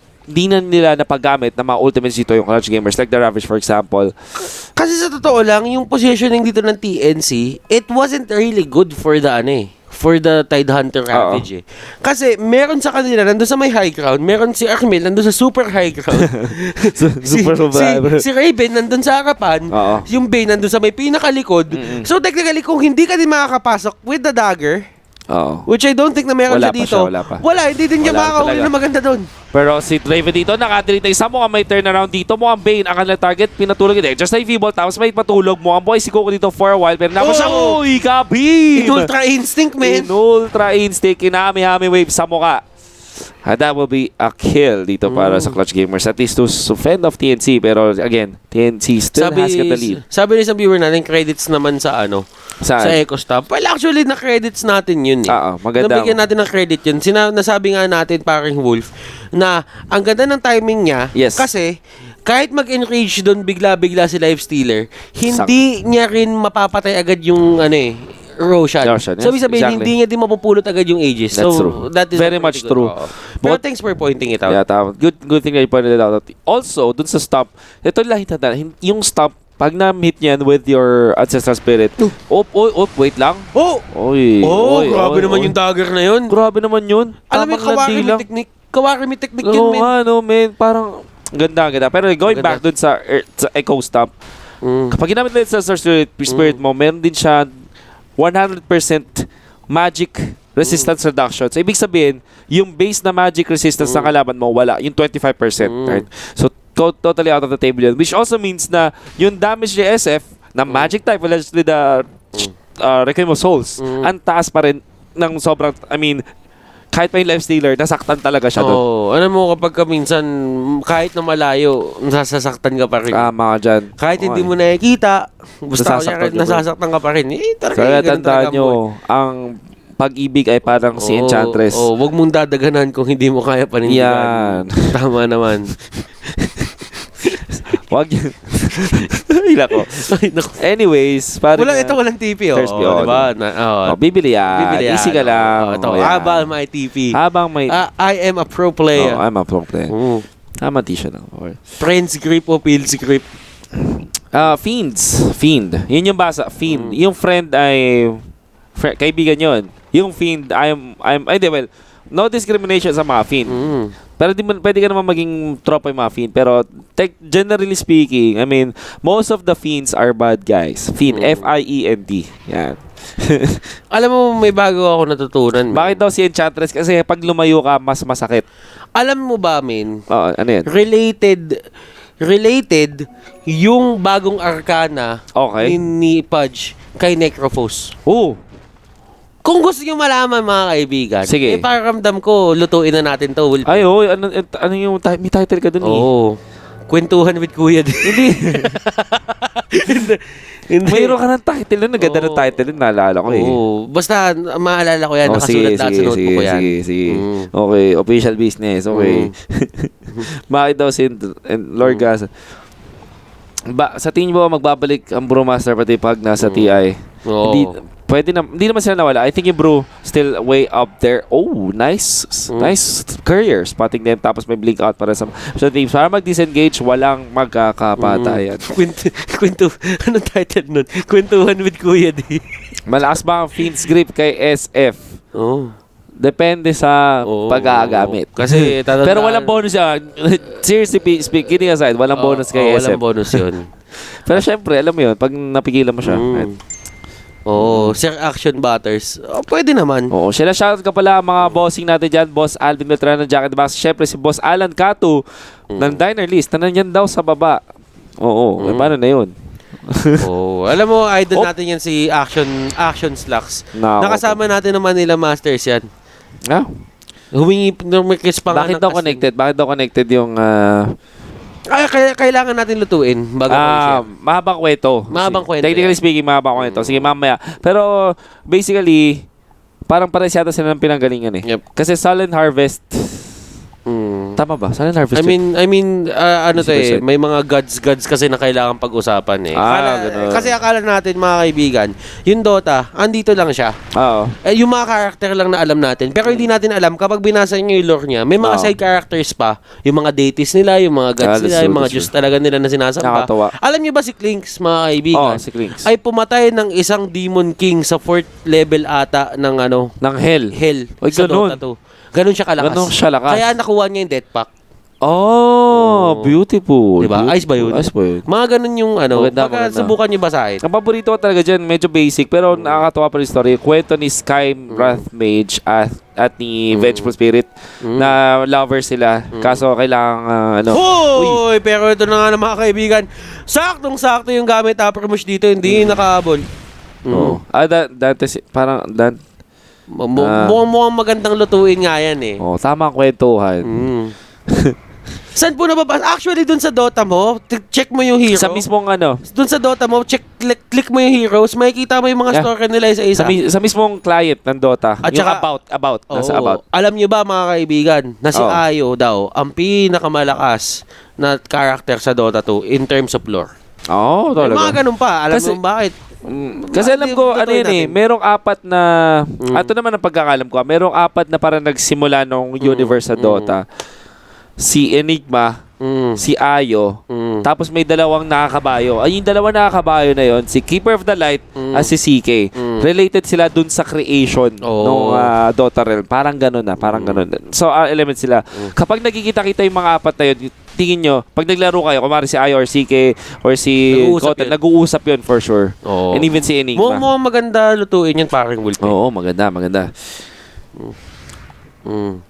nila napagamit na mga ultimates dito yung clutch gamers like the Ravage, for example. Kasi sa totoo lang, yung positioning dito ng TNC, it wasn't really good for the Tidehunter Ravage Kasi meron sa kanila nandun sa may high ground, meron si Armel nandun sa super high ground. si Raven nandun sa harapan, yung Bane nandun sa may pinakalikod. So technically, kung hindi ka din makakapasok with the dagger, Oo. Which I don't think na meron siya dito. Wala, hindi din niya makakahuli na maganda doon. Pero si Draven dito, nakadelete na isa. Mukhang may turnaround dito. Mukhang Bane ang kanilang target. Pinatulog ito. Just like V-Ball, tapos may patulog. Mukhang boy si Coco dito for a while. Pero naman siya, uy, kabin! In Ultra Instinct, man. In Ultra Instinct. Kinami-hami wave sa mukha. And that will be a kill dito para sa Clutch Gamers. At least to fend off TNC. Pero again, TNC still has got the lead. Sabi ni isang viewer natin, credits naman sa sa Echo Stop. Well, actually, na-credits natin yun eh. Maganda. Nabigyan natin ng credit yun. Nasabi nga natin, paring Wolf, na ang ganda ng timing niya. Yes. Kasi, kahit mag-enrage doon, bigla-bigla si Lifestealer, hindi niya rin mapapatay agad yung Roshan. So, sabihin, hindi niya din mapupulot agad yung Aegis. That's so, true. That is very much true. Pero thanks for pointing it out. Yeah, tama. Good thing that you pointed it out. Also, dun sa stop, ito lang yung stop, pag na-meet niyan with your Ancestral Spirit, wait lang. Grabe naman yung dagger na yun. Grabe naman yun. Alam mo yung Kawari technique yun, man. Parang ganda. Pero going back dun sa Echo Stop, kapag ginamit na sa Spirit mo, meron din siya 100% magic resistance reduction. So, ibig sabihin, yung base na magic resistance ng kalaban mo, wala. Yung 25%. Right? So, totally out of the table yun. Which also means na yung damage ni SF na magic type, allegedly the Requiem of Souls, ang taas pa rin ng sobrang, kahit pa yung Lifestealer, nasaktan talaga siya doon. Alam mo, kapag minsan, kahit na malayo, nasasaktan ka pa rin. Mga dyan. Kahit hindi mo nakikita, nasasaktan ka pa rin. Kaya tandaan nyo, ang pag-ibig ay parang si Enchantress. Huwag mong dadaganan kung hindi mo kaya panindigan. Yan. Tama naman. Wag yun. Anyways, walang TP. Diba? Bibili yan. Easy ka lang. Habang may TP. I am a pro player. I'm a pro player. Tama t-shirt lang. Friends grip o pills grip? Fiend. Yun yung basa. Fiend. Yung friend ay kaibigan yun. Yung Fiend, no discrimination sa mga Fiend. Pero pwede ka naman maging tropa yung mga Fiend. Pero generally speaking, most of the Fiends are bad guys. Fiend, F-I-E-N-D. Yan. Alam mo, may bago ako natutunan. Bakit daw si Enchantress? Kasi pag lumayo ka, mas masakit. Alam mo ba, ano yan? Related yung bagong Arcana ni Pudge kay Necrophos. Kung gusto nyo malaman, mga kaibigan, sige. Pakiramdam ko, lutuin na natin to. Ano yung may title ka dun Kwentuhan with Kuya din. Hindi. Mayroon ka ng title nun. Naganda ng title nun. Naalala ko Basta, maalala ko yan. Nakasulat lahat sa notebook ko yan. Sige. Okay. Official business. Okay. Bakit daw si Lord Gas? Sa tingin mo, magbabalik ang Brewmaster pati pag nasa TI? Hindi naman sila nawala. I think yung Brew still way up there. Nice courier. Spotting them. Tapos may blink out para sa teams. Para mag-disengage, walang magkakapatayan. Anong title nun? Kwentuhan with Kuya D. Malakas ba ang Fiend's Grip kay SF? Depende sa pag-aagamit. Kasi pero walang bonus yan. Seriously speaking aside, walang bonus kay SF. Walang bonus yun. Pero syempre, alam mo yun, pag napigilan mo siya. Sir Action Batters. Pwede naman. Sila shoutout ka pala mga bossing natin dyan. Boss Alvin Veterano, Jacket Box. Syempre si Boss Alan Catu ng Diner List. Nandiyan daw sa baba. Paano na yun? Alam mo, idol natin yan si Action Slacks. Nakasama natin ng Manila Masters yan. Humingi ng pa. Bakit daw connected yung kailangan natin lutuin bago mahabang kwento. Technically speaking, mahabang kwento. Sige, mamaya. Pero basically, parang pares yata sila ng pinanggalingan eh. Kasi Sullen Harvest, tama ba? Silent Harvest. May mga gods kasi na kailangan pag-usapan eh. Kasi akala natin, mga kaibigan, yung Dota, andito lang siya. Yung mga character lang na alam natin. Pero hindi natin alam, kapag binasa nyo yung lore niya, may mga side characters pa. Yung mga deities nila, yung mga gods nila, yung mga Diyos talaga nila na sinasamba. Alam nyo ba si Clinks, mga kaibigan? Si Clinks. Ay pumatay ng isang Demon King sa 4th level ata ng Hell. Sa Dota 2. Ganun siya kalakas. Kaya nakuha niya yung Death Pack. Oh, beautiful. Diba? Ice ba yun? Ice ba yun? Mga ganun yung pagka subukan nyo basahin. Ang paborito ko talaga dyan, medyo basic, pero nakakatawa pa rin story. Kwento ni Sky Wrath Mage at ni Vengeful Spirit na lover sila. Kaso kailangan, Hoy! Pero ito na nga mga kaibigan. Saktong-sakto yung gamit Afremosh dito, hindi nakahabol. Oo. Parang, mukhang magandang lutuin nga yan eh. tama ang kwentuhan. Saan po nababasa? Actually, dun sa Dota mo, check mo yung hero. Sa mismong Dun sa Dota mo, click mo yung heroes, makikita mo yung mga story nila isa-isa. Sa mismong client ng Dota. At yung saka, about. Nasa about. Alam nyo ba mga kaibigan, na si Ayo daw, ang pinakamalakas na character sa Dota 2 in terms of lore. Talaga. Mga ganun pa. Alam mo bakit? Kasi alam ko, merong 4 na, ato naman ang pagkakalam ko, merong 4 na parang nagsimula nung universe sa Dota. Si Enigma, si Ayo, tapos may 2 nakakabayo. Ay, yung 2 nakakabayo na yon, si Keeper of the Light at si CK. Related sila dun sa creation ng Dota Realm. Parang ganun na, So, element sila. Kapag nakikita-kita yung mga 4 na yun, tingin nyo, pag naglaro kayo, kumari si Ayo or CK or si Goten, nag-uusap yun for sure. And even si Enigma. Mukhang maganda lutuin yun, parang Wolf. Oo, maganda.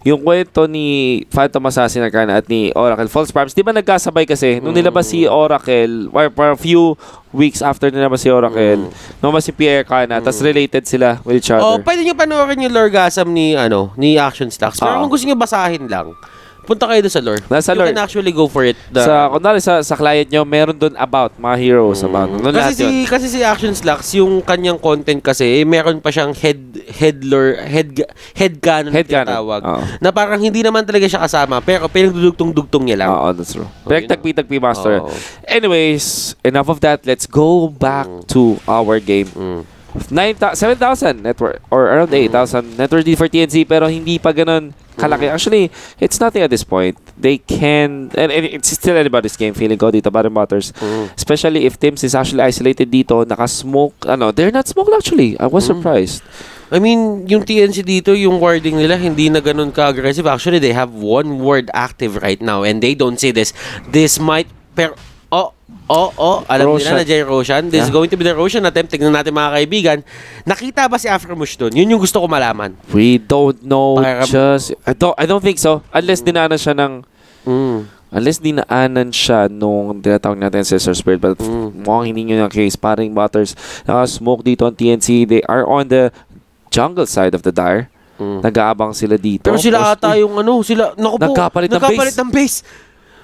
Yung kwento ni Phantom Assassin Arcana at ni Oracle False Promise, di ba nagkasabay kasi nung nilabas si Oracle or for a few weeks after nilabas si Oracle, nilabas si Pierre Arcana, tapos related sila with each other. Pwede nyo panoorin yung Lorgasm ni Action Stacks. Pero kung gusto nyo basahin lang, punta kayo doon sa lore. You can actually go for it. Kunwari sa client nyo, meron doon about mga heroes. Kasi si Action Slacks, yung kanyang content kasi, meron pa siyang head canon tawag. Na parang hindi naman talaga siya kasama, pero pinagdudugtong-dugtong niya lang. That's true. Pinagtagpi-tagpi master. Anyways, enough of that. Let's go back to our game. 7,000 network or around 8,000 network for TNC, pero hindi pa ganun kalaki. Actually, it's nothing at this point. They can, and it's still anybody's game feeling ko dito, Barry Matters. Especially if Tims is actually isolated dito, naka-smoke, they're not smoked actually. I was surprised. I mean, yung TNC dito, yung warding nila, hindi na ganun ka-aggressive. Actually, they have 1 ward active right now, and they don't say this. This might, pero, alam nila na Jay Roshan. This is going to be the Roshan attempt. Tignan natin mga kaibigan. Nakita ba si Afremosh doon? Yun yung gusto ko malaman. We don't know. I don't think so. Unless dinaanan siya ng nung tinatawag natin Scissor Spirit. But mukhang hindi nyo yung case. Paring Butters. Naka-smoke dito on TNC. They are on the jungle side of the Dire. Nag-aabang sila dito. Pero sila ata yung nagkapalit ng base.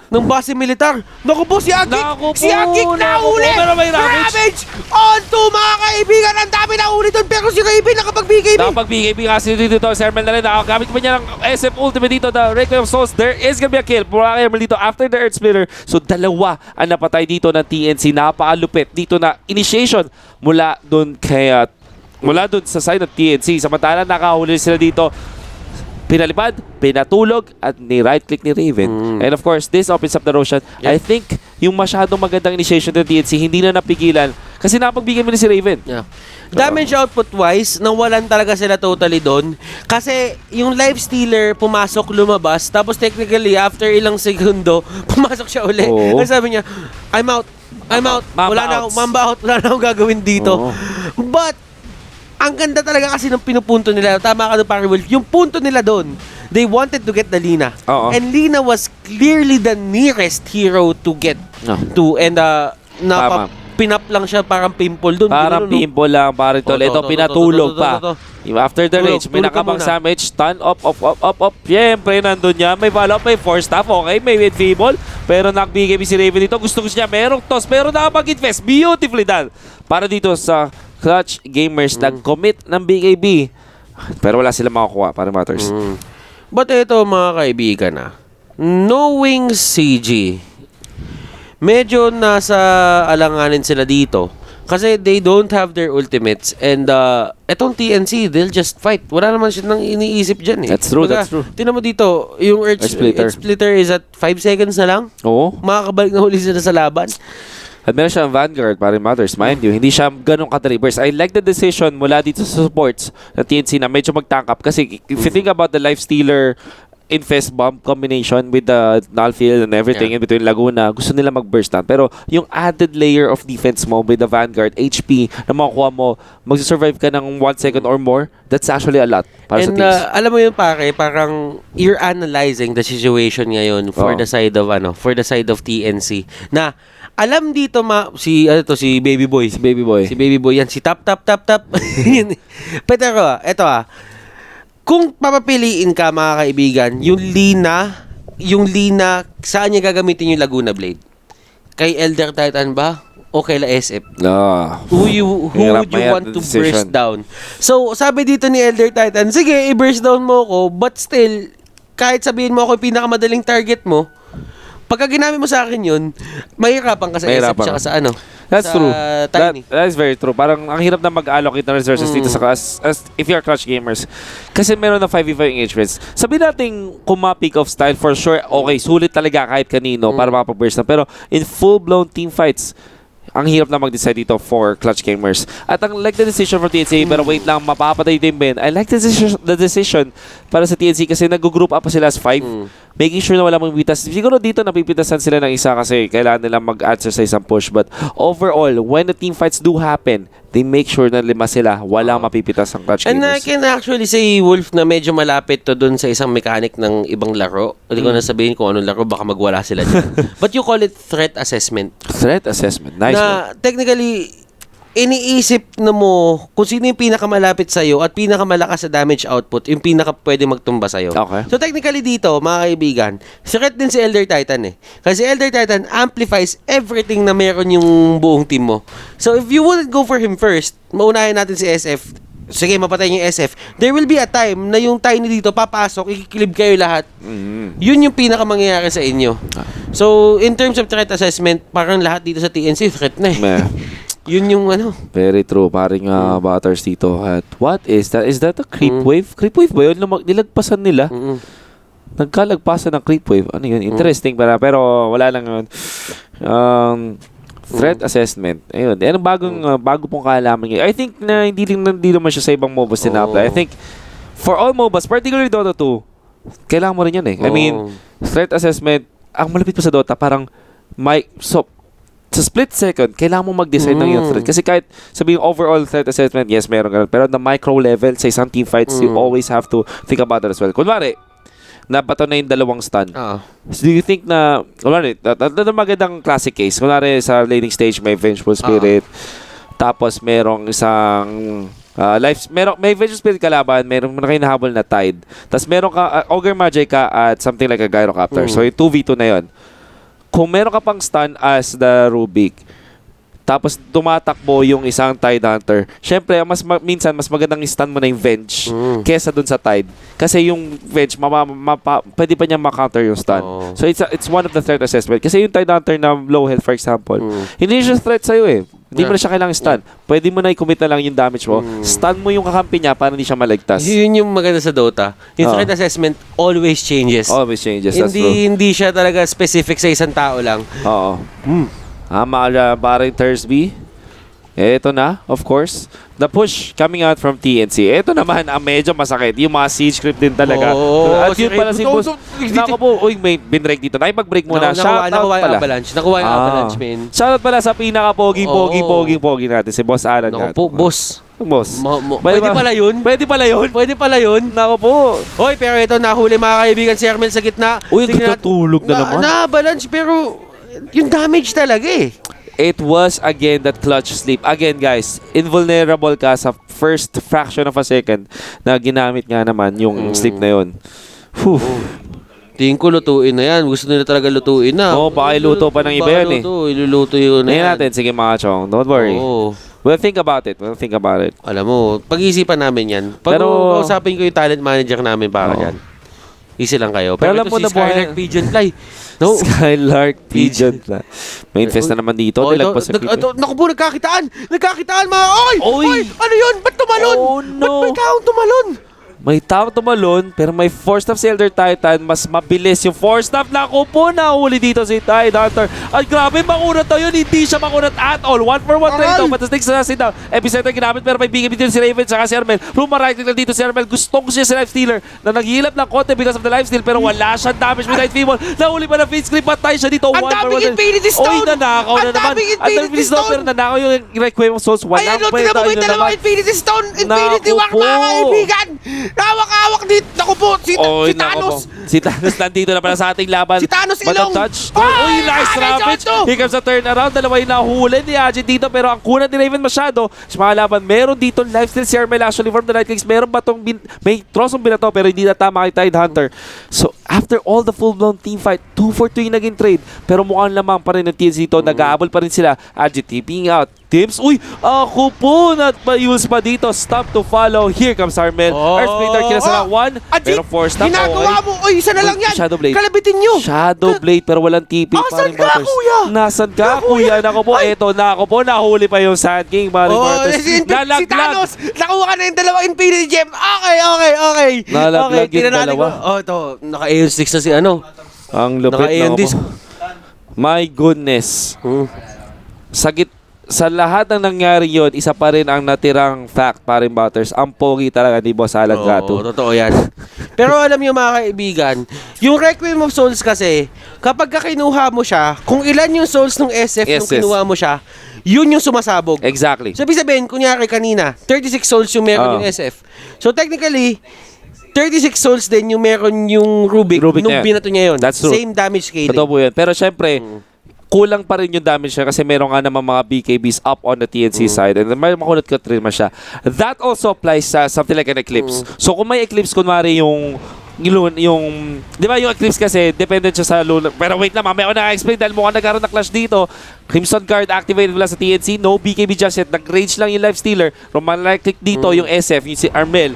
Ng base militar. Naku po, si Agik! Si Agik nahuli! Pero may Ravage! On to, mga kaibigan! Ang dami nahuli doon, pero si Kaibi nakapag-BKB! Nakapag-BKB nga sila dito. Sermel na rin. Nakagamit pa niya ng SM Ultimate dito. The Requiem of Souls. There is gonna be a kill. Mula kay Sermel dito after the Earth Splitter. So, 2 ang napatay dito ng TNC. Napaalupit dito na initiation mula doon sa side ng TNC. Samantala, nakahuli sila dito. Pinalipad, pinatulog, at ni-right-click ni Raven. And of course, this opens up the Roshan. I think yung masyadong magandang initiation ng TNC, hindi na napigilan kasi napagbigyan mo ni si Raven. Damage output-wise, nawalan talaga sila totally doon. Kasi yung life stealer, pumasok, lumabas, tapos technically, after ilang segundo, pumasok siya uli. Kasi sabi niya, I'm out. Wala na akong gagawin dito. But, ang ganda talaga kasi ng pinupunto nila. Tama ka doon, Parry Wolf. Yung punto nila doon, they wanted to get the Lina. And Lina was clearly the nearest hero to get to. And pinap lang siya, parang pimple doon. Parang pimple lang, parang tol. Ito, pinatulog pa. After the rage, may nakabang damage, stun, up. Siyempre, nandun niya. May follow-up, may force staff, okay, may feeble. Pero nakbigay si Raven dito. Gusto niya, merong toss, pero nakapag-invest. Beautifully done. Para dito sa Clutch Gamers, nag-commit ng BKB. Pero wala sila makakuha, para Matters. But ito mga kaibigan knowing CG, medyo nasa alanganin sila dito. Kasi they don't have their ultimates. And etong TNC, they'll just fight. Wala naman siya nang iniisip dyan eh. That's true. Tinan mo dito, yung Earth Splitter is at 5 seconds na lang. Makakabalik na huli sila sa laban. At meron siyang Vanguard, para Matters, mind you. Hindi siya ganun ka-reverse. I like the decision mula dito sa supports ng TNC na medyo mag-tank up. Kasi if you think about the life stealer Infest bomb combination with the Nullfield and everything in between Laguna, gusto nila mag-burst down. Pero yung added layer of defense mo with the Vanguard, HP, na makukuha mo, mag-survive ka ng 1 second or more, that's actually a lot para sa teams. Alam mo yun pare, parang you're analyzing the situation ngayon for the side of TNC. Na alam dito si Baby Boy. Si Baby Boy yan, si Tap. Pero eto kung papapiliin ka mga kaibigan, yung Lina, saan niya gagamitin yung Laguna Blade? Kay Elder Titan ba? O kay La SF? Who would you want to burst down? So, sabi dito ni Elder Titan, sige, i-burst down mo ko, but still, kahit sabihin mo ako yung pinakamadaling target mo, pagka ginamit mo sa akin yun, mahirapan ka sa SF tsaka sa That's sa true. Tiny. That is very true. Parang ang hirap na mag-allocate ng resources dito sa as if you're clutch gamers. Kasi meron na 5v5 engagements. Sabihin natin kung ma-pick of style, for sure, okay, sulit talaga kahit kanino para makapag-burst na. Pero in full-blown team fights, ang hirap na mag-decide dito for clutch gamers. At ang like the decision for TNC, pero wait lang, mapapatay din Ben. I like the decision para sa TNC kasi nag-group up pa sila as 5. Making sure na wala mong bitas. Siguro dito napipitasan sila ng isa kasi kailangan nilang mag-answer sa isang push. But overall, when the team fights do happen, they make sure na 5 sila, walang mapipitas ang clutch gamers. And I can actually say, Wolf, na medyo malapit to dun sa isang mechanic ng ibang laro. Hindi ko na sabihin kung anong laro, baka magwala sila dyan. But you call it threat assessment. Threat assessment. Nice. Na technically, iniisip na mo kung sino yung pinakamalapit sa'yo at pinakamalakas sa damage output, yung pwede magtumba sa'yo. Okay. So technically dito, mga kaibigan, threat din si Elder Titan Kasi Elder Titan amplifies everything na meron yung buong team mo. So if you wouldn't go for him first, maunahin natin si SF, sige, mapatay niyo yung SF, there will be a time na yung Tiny dito papasok, ikikilib kayo lahat. Yun yung pinakamangyayari sa inyo. So in terms of threat assessment, parang lahat dito sa TNC, threat na Yun yung Very true. Paring batters dito. At what is that? Is that a creep wave? Creep wave ba yun? Nilagpasan nila? Nagkalagpasan ng creep wave. Ano yun? Interesting. Pero wala lang yun. Threat assessment. Ayun. Bago pong kaalaman ngayon. I think na hindi naman siya sa ibang MOBAs tinapla. I think for all MOBAs, particularly Dota2, kailangan mo rin yan I mean, threat assessment, ang malapit pa sa Dota, parang sa split second, kailangan mo mag-decide ng yung threat. Kasi kahit sabihin overall threat assessment, yes, meron ganun. Pero the micro level, sa isang team fights, you always have to think about that as well. Kunwari, nabato na yung 2 stun. So do you think na, kunwari, magandang classic case. Kunwari, sa laning stage, may Vengeful Spirit. Tapos, merong isang may Vengeful Spirit kalaban, meron kayo nahabol na Tide. Tapos, meron ka, Ogre Magi ka at something like a Gyrocopter. So, yung 2v2 na yun. Kung meron ka pang stun as the Rubik, tapos tumatakbo yung isang Tide Hunter, syempre, minsan, mas magandang stun mo na yung Venge kesa dun sa Tide. Kasi yung Venge, pwede pa niya ma-counter yung stun. So, it's one of the threat assessment. Kasi yung Tide Hunter na low health, for example, hindi siya threat sa'yo Hindi mo na siya kailangang stun. Pwede mo na i-commit na lang yung damage mo. Stun mo yung kakampi niya para hindi siya maligtas. Yun yung maganda sa Dota. Yung threat assessment always changes. Always changes. That's true. Hindi siya talaga specific sa isang tao lang. Oo. Barring Thursby. Ito na, of course. The push coming out from TNC. Ito naman ang medyo masakit. Yung mga siege script din talaga. At yun pala si Boss. Naku po, may binrek dito. Nakipag-break muna. Shoutout pala. Nakuha yung avalanche, man. Shoutout pala sa pinaka-pogi natin. Si Boss Alan. Naku po, boss. Pwede pala yun. Naku po. Hoy, pero ito, nahuli mga kaibigan si Hermel sa gitna. Uy, tutulog na naman. Na-avalanche, pero yung damage talaga It was again that clutch sleep. Again guys, invulnerable ka sa first fraction of a second na ginamit nga naman yung sleep na yun. Tingin ko lutuin na yan. Gusto nila talaga lutuin na. Baka iluto pa ng iba yan Iluluto yun na yan. Natin, sige mga chong. Don't worry. We'll think about it. Alam mo, pag-iisipan namin yan. Pero usapin ko yung talent manager namin para dyan. Easy lang kayo. Pero ito si Skylark Pigeonfly. Skylark Pigeonfly. May infest na naman dito. Naku po, nagkakitaan mga... Oy! Ano yun? Ba't tumalon? Oh no! Ba't may taong tumalon? May tao tumalon, pero may 4-stop si Elder Titan. Mas mabilis yung 4-stop. Naku po, nahuli dito si Tidehunter. At grabe, makunat to yun. Hindi siya makunat at all. 1-for-1 trade off. Fantastic sa down. Epicenter ginamit, pero may bigay dito si Raven saka si Armel. Right na dito si Armel. Gustong siya si Lifestealer na naghihilap ng konti because of the lifesteal, pero wala siyang damage with Night Feeble. Nahuli pa na feed script. Patay siya dito. Ang daming Infinity Stone! Oy, nanakaw na naman. Ang daming Stone, pero nanakaw yung Requiem of Souls. Walang Ayun, tignan mo, may dalawang Infinity Stone! Infinity Walk, mga kaibigan! Hawak-hawak dito! Naku po, si Thanos! Si Thanos nandito na pala sa ating laban. Si Thanos ilong! Touch. Uy, nice ravage! Here comes a turnaround. Dalawa yung nahuli ni Ajit dito, pero ang kunat ni Raven masyado. Sa mga laban, meron dito lifesteal si Armel actually from the Night Kings. Meron batong may trosong binato, pero hindi natama kay Tidehunter. So, after all the full-blown team fight, 2-for-2 yung naging trade. Pero mukhang lamang pa rin ng TNC dito. Nag-aabol pa rin sila. Ajit tipping out. Tips. Uy, ako po na-use pa dito. Stop to follow. Here comes Armel. Earthsplitter, kinasala 1. Pero 4-stop. Ginagawa mo. Uy, isa na lang yan. Shadowblade. Kalabitin nyo. Shadowblade, pero walang tipping. Asan ka, kuya? Nasan ka, kuya? Nako po, eto. Nako po, nahuli pa yung Sand King. Si Thanos. Nakuha ka na yung dalawang Infinity Gem. Okay. Nalaglag yung dalawa. Ito. Naka-AO6 na si ano. Ang lupit na ako. My goodness. Sa lahat ng nangyari yun, isa pa rin ang natirang fact, paring Butters. Ang pogi talaga ni Boss Alan Gato. Totoo yan. Pero alam niyo mga kaibigan, yung Requiem of Souls kasi, kapag kinuha mo siya, kung ilan yung souls ng SF nung kinuha mo siya, yun yung sumasabog. Exactly. So, ibig sabihin, kunyari kanina, 36 souls yung meron yung SF. So, technically, 36 souls din yung meron yung Rubik nung binato niya yun. That's true. Same damage scaling. Totoo po yun. Pero syempre, kulang pa rin yung damage niya kasi meron nga naman mga BKBs up on the TNC side and may makunat ka rin man siya. That also applies sa something like an Eclipse. So kung may Eclipse, kunwari yung di ba yung Eclipse kasi dependent siya sa Luna. Pero wait lang, mamaya ako na-explain dahil mukhang nagkaroon na clash dito. Crimson Guard activated mula sa TNC. No BKB just yet. Nag-rage lang yung Lifestealer. Roman click dito yung SF, yung si Armel.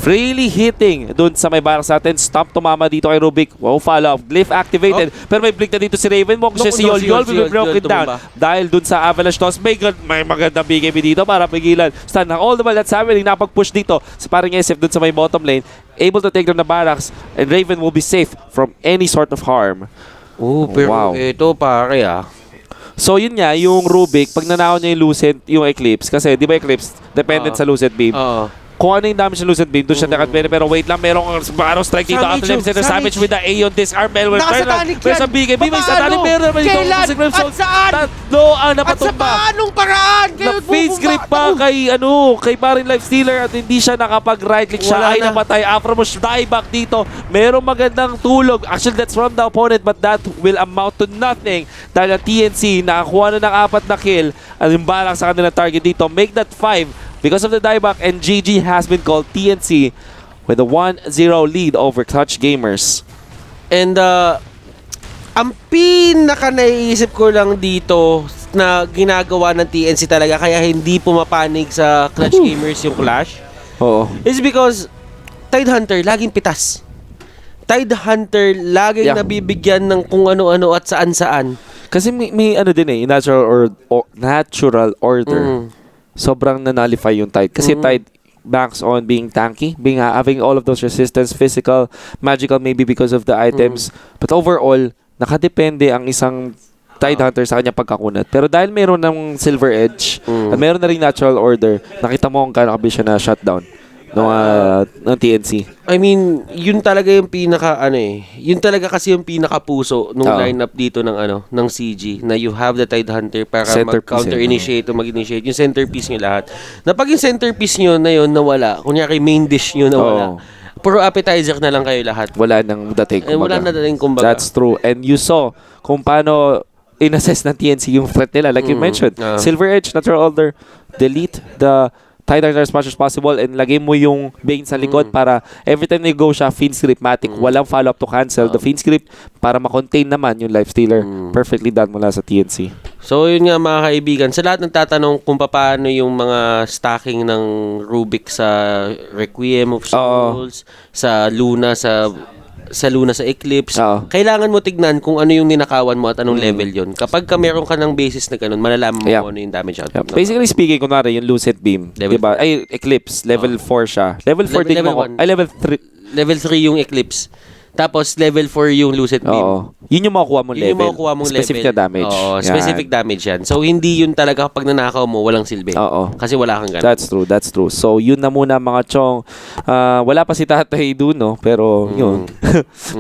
Freely hitting doon sa may barak sa atin. Stop tumama dito kay Rubik. Wow, follow up. Glyph activated. Pero may blink na dito si Raven. Mukha siya si Yol. Will be broken down. Dahil doon sa Avalanche toss. May magandang BKB dito para pigilan. Stand na all the while that's happening. Napag-push dito sa paring SF doon sa may bottom lane. Able to take down the barracks. And Raven will be safe from any sort of harm. Pero ito pare So yun nga, yung Rubik, pag nanakaw niya yung Lucent, yung Eclipse, kasi di ba Eclipse, dependent sa Lucent Beam. Kung ano yung damage ng Lucent Beam, doon siya nakatpere. Pero wait lang, merong arrow strike dito. After left center, Savage with the Aeon disc. Armel will turn around. There's a BKB. May satanic meron naman dito. Kailan? At saan? Tatlo ang napatumba. At sa paanong paraan? Na-face grip pa kay paring Lifestealer at hindi siya nakapag-right click siya. Ay namatay. Afromush die back dito. Merong magandang tulog. Actually, that's from the opponent but that will amount to nothing. Dahil ang TNC nakakuha na ng 4 na kill. At yung balak sa kanilang target dito. Make that 5. Because of the dieback, and GG has been called TNC with a 1-0 lead over Clutch Gamers. And ang pinaka naiisip ko lang dito na ginagawa ng TNC talaga kaya hindi pumapanig sa Clutch Gamers yung clash is because Tidehunter laging pitas. Tidehunter laging nabibigyan ng kung ano-ano at saan-saan. Kasi may ano din natural order. Sobrang na-nullify yung Tide. Kasi Tide banks on being tanky, having all of those resistance, physical, magical maybe because of the items. But overall, nakadepende ang isang Tidehunter sa kanya pagkakunat. Pero dahil meron ng Silver Edge, at meron na rin natural order, nakita mo kung kano kabis siya na shutdown ng TNC. I mean, yun talaga yung yun talaga kasi yung pinaka-puso nung lineup dito ng CG na you have the Tidehunter para mag-counter-initiate o mag-initiate. Yung centerpiece nyo lahat. Na pag yung centerpiece nyo na yun nawala, kunyari main dish nyo nawala, puro appetizer na lang kayo lahat. Wala nang dating, kumbaga. Wala na dating, kumbaga. That's true. And you saw kung paano in-assess ng TNC yung threat nila. Like you mentioned, Silver Edge, natural order, delete the Tidehunter as much as possible and lagay mo yung Bane sa likod para every time they go siya, Fiend Script Matic, walang follow-up to cancel. The Fiend Script para ma-contain naman yung Lifestealer. Perfectly done mula sa TNC. So yun nga mga kaibigan, sa lahat ng tatanong kung paano yung mga stacking ng Rubik sa Requiem of Souls, sa Luna, sa Luna sa Eclipse, kailangan mo tignan kung ano yung ninakawan mo at anong level yun. Kapag meron ka ng basis na ganun, malalaman mo kung ano yung damage output. Basically speaking, kunwari yung Lucid Beam, diba? Ay, Eclipse, level 4 siya. Level 4 din mo. Ay, level 3. Level 3 yung Eclipse. Tapos level 4 yung Lucid Beam. Oo. Yun yung makukuha mong level. Yun yung makukuha mong specific level. na damage. Oo, specific damage yan. So, hindi yun talaga kapag nanakaw mo, walang silbi. Oo. Kasi wala kang ganun. That's true. So, yun na muna mga chong. Wala pa si Tatay dun, no? Pero, yun.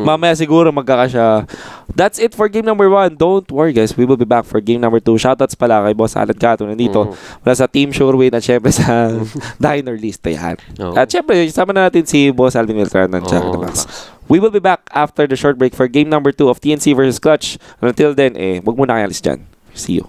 Mamaya siguro magkakasya. That's it for game number 1. Don't worry, guys. We will be back for game number 2. Shoutouts pala kay Boss Alad Gato nandito. Wala sa Team Sureway at syempre sa Diner List. Yan. At syempre, sama na natin si Boss Alvin Beltran ng Jack Max. We will be back after the short break for game number 2 of TNC versus Clutch. And until then, wag muna kayo alis dyan. See you.